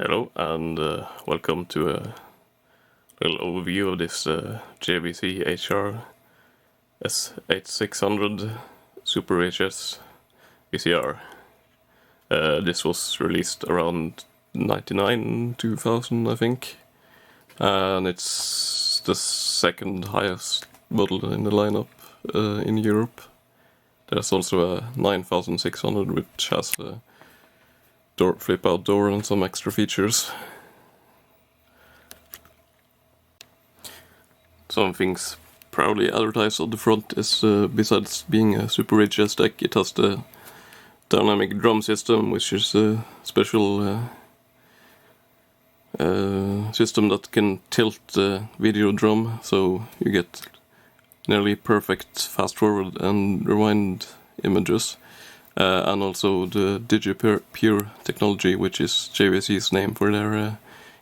Hello and welcome to a little overview of this JVC HR-S8600 VHS VCR. This was released around 99, 2000 I think, and it's the second highest model in the lineup in Europe. There's also a 9600 which has a flip-out door and some extra features. Some things proudly advertised on the front is, besides being a Super VHS deck, it has the dynamic drum system, which is a special system that can tilt the video drum, so you get nearly perfect fast-forward and rewind images. And also the DigiPure technology, which is JVC's name for their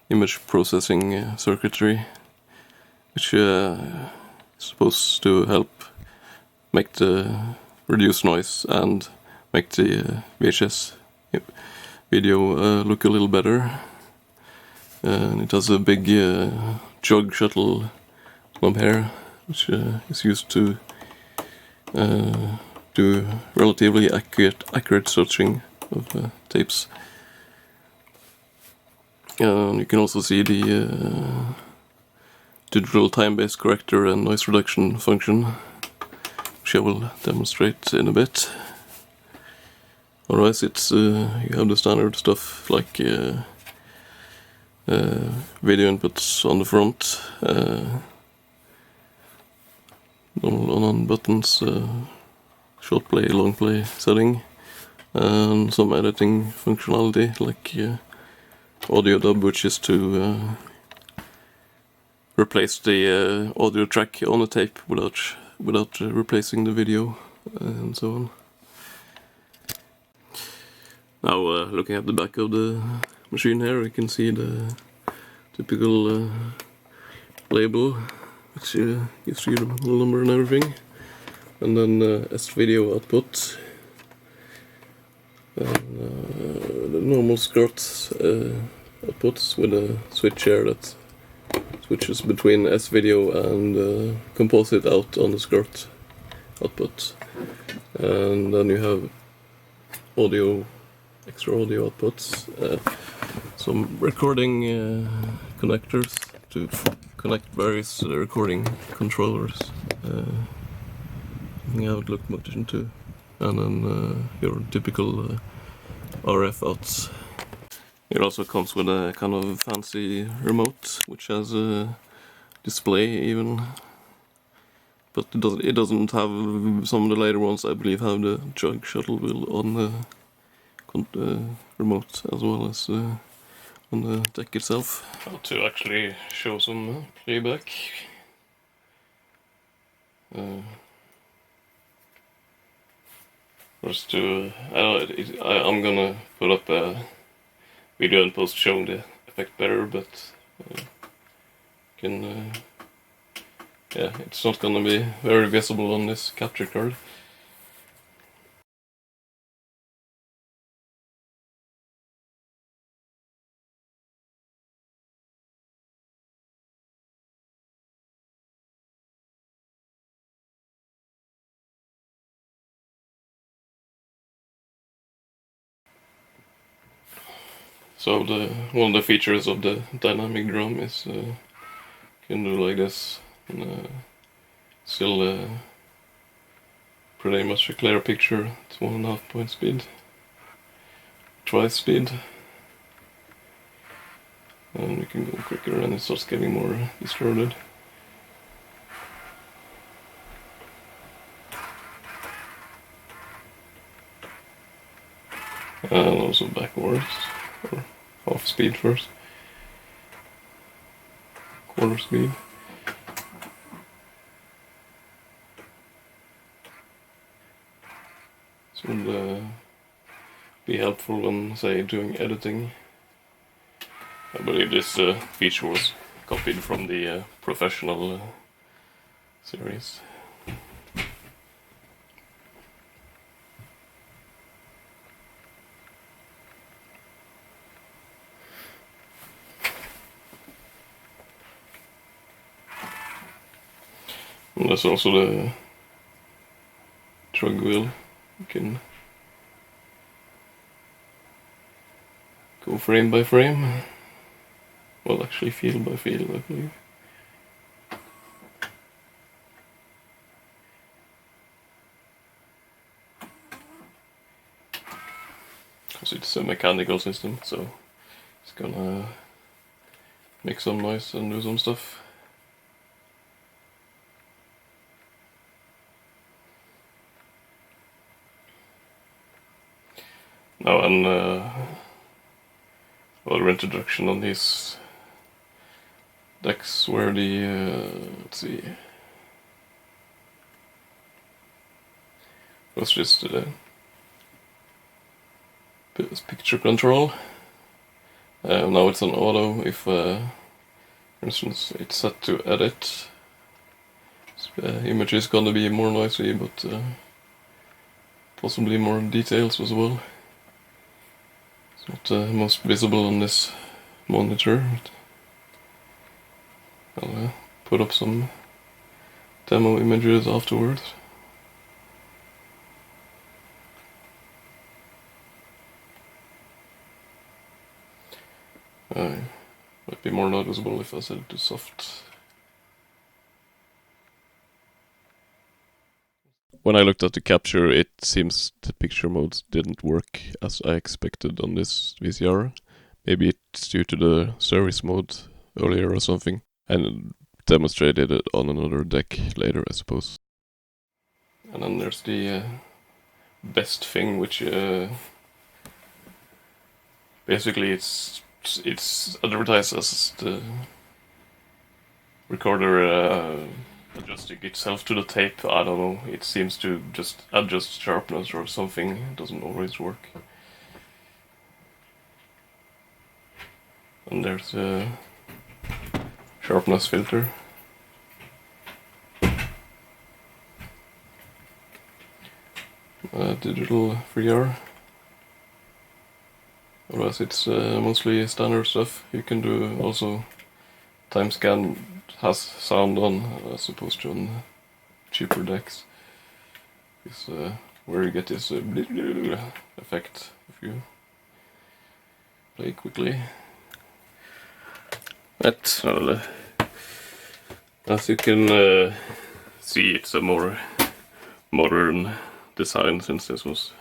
image processing circuitry, which is supposed to help make reduce noise and make the VHS video look a little better. And it has a big jog shuttle knob here, which is used to do relatively accurate searching of tapes. You can also see the digital time-based corrector and noise reduction function, which I will demonstrate in a bit. Otherwise, it's you have the standard stuff like video inputs on the front, on buttons, short play, long play setting, and some editing functionality like audio dub, which is to replace the audio track on a tape without replacing the video, and so on. Now, looking at the back of the machine here, you can see the typical label, which gives you the model number and everything. And then S-video output, and the normal SCART outputs with a switch here that switches between S-video and composite out on the SCART output. And then you have extra audio outputs, some recording connectors to connect various recording controllers. I would look much into, and then your typical RF outs. It also comes with a kind of fancy remote, which has a display even, but it doesn't have, some of the later ones I believe have the jog shuttle wheel on the remote as well as on the deck itself. How to actually show some playback. First I'm gonna put up a video and post showing the effect better, but yeah, it's not gonna be very visible on this capture card. So one of the features of the dynamic drum is you can do like this, and still pretty much a clear picture at 1.5 point speed, twice speed, and you can go quicker and it starts getting more distorted. And also backwards, or half speed first, quarter speed. This would be helpful when, say, doing editing. I believe this feature was copied from the professional series. And there's also the drug wheel. You can go frame by frame. Well, actually field by field, I believe. Because it's a mechanical system, so it's gonna make some noise and do some stuff. Now, other introduction on these decks where the let's see, was just picture control. Now it's on auto. If, for instance, it's set to edit, image is gonna be more noisy, but possibly more details as well. It's not most visible on this monitor, but I'll put up some demo images afterwards. Might be more noticeable if I set it to soft. When I looked at the capture, it seems the picture modes didn't work as I expected on this VCR. Maybe it's due to the service mode earlier or something, and demonstrated it on another deck later, I suppose. And then there's the best thing, which basically it's advertised as the recorder adjusting itself to the tape. I don't know, it seems to just adjust sharpness or something. It doesn't always work. And there's a sharpness filter. Digital 3R. Otherwise it's mostly standard stuff. You can do also time scan, has sound on, as opposed to on cheaper decks. Is where you get this effect if you play quickly. But as you can see, it's a more modern design, since this was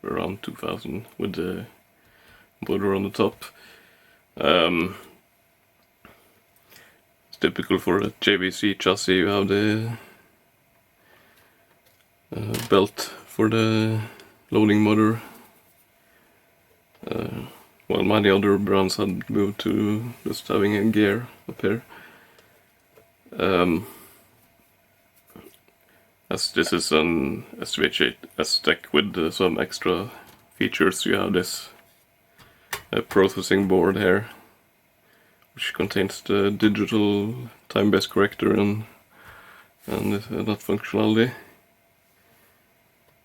around 2000 with the border on the top. It's typical for a JVC chassis. You have the belt for the loading motor, while many other brands had moved to just having a gear up here. As this is an SVHS deck with some extra features, you have this processing board here, which contains the digital time-based corrector and that functionality.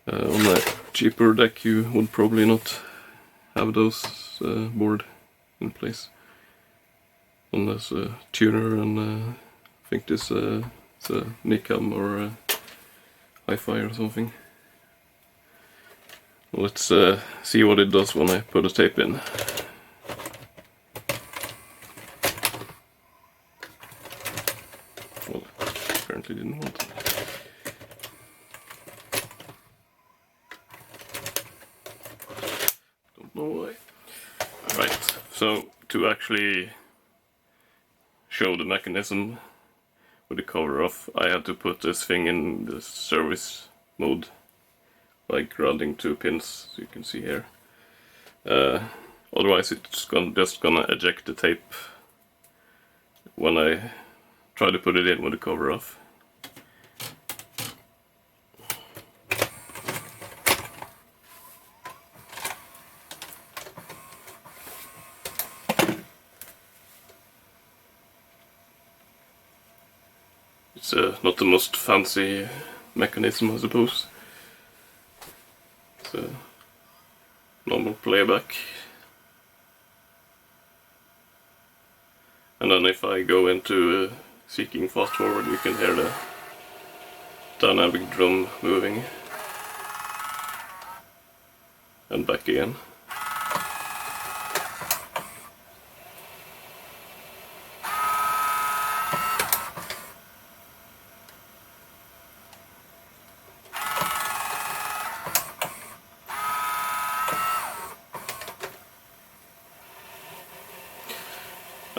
On a cheaper deck you would probably not have those board in place, unless a tuner, and I think this it's a Nikam or a Hi-Fi or something. Let's see what it does when I put a tape in. Well, apparently didn't want it. Don't know why. Right, so to actually show the mechanism with the cover off, I had to put this thing in the service mode by grounding 2 pins, as you can see here. Otherwise it's just gonna eject the tape when I try to put it in with the cover off. It's not the most fancy mechanism, I suppose. It's a normal playback. And then if I go into seeking fast forward, you can hear the dynamic drum moving and back again.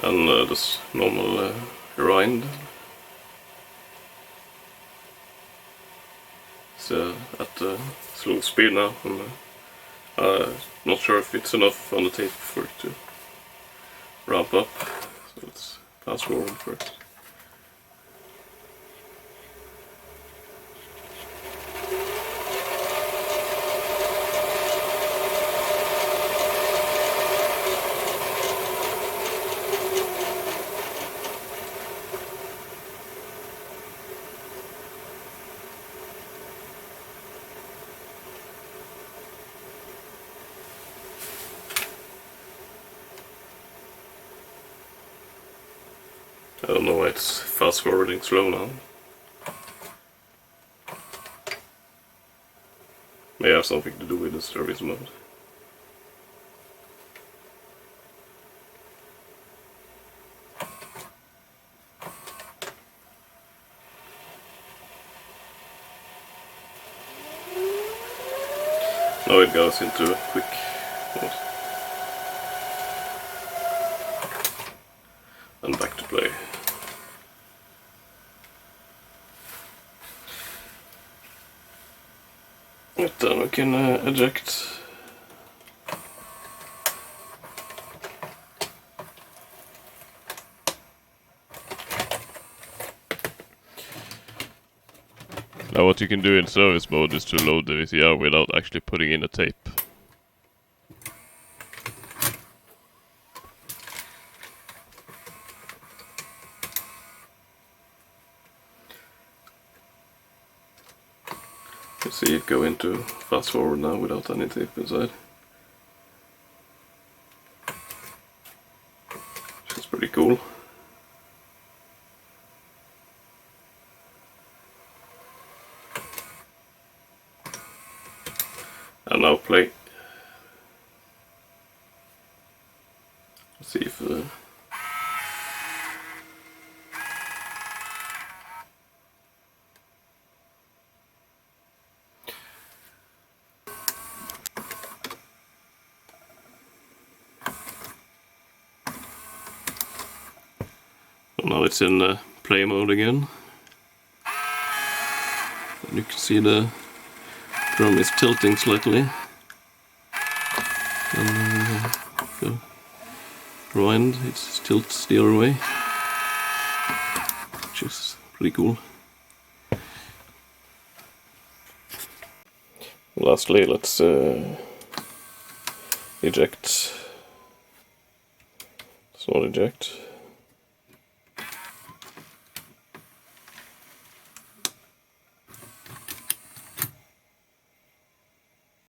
And this normal grind. It's at slow speed now, and not sure if it's enough on the tape for it to ramp up, so let's fast forward first. I don't know why it's fast forwarding slow now. May have something to do with the service mode. Now it goes into quick mode. And back to play. But then we can eject. Now what you can do in service mode is to load the VCR without actually putting in a tape. You see it go into fast forward now without any tape inside. Which is pretty cool. And now play. Let's see if now it's in play mode again. And you can see the drum is tilting slightly. And the rewind, it tilts the other way, which is pretty cool. Lastly, let's eject. Let's not eject.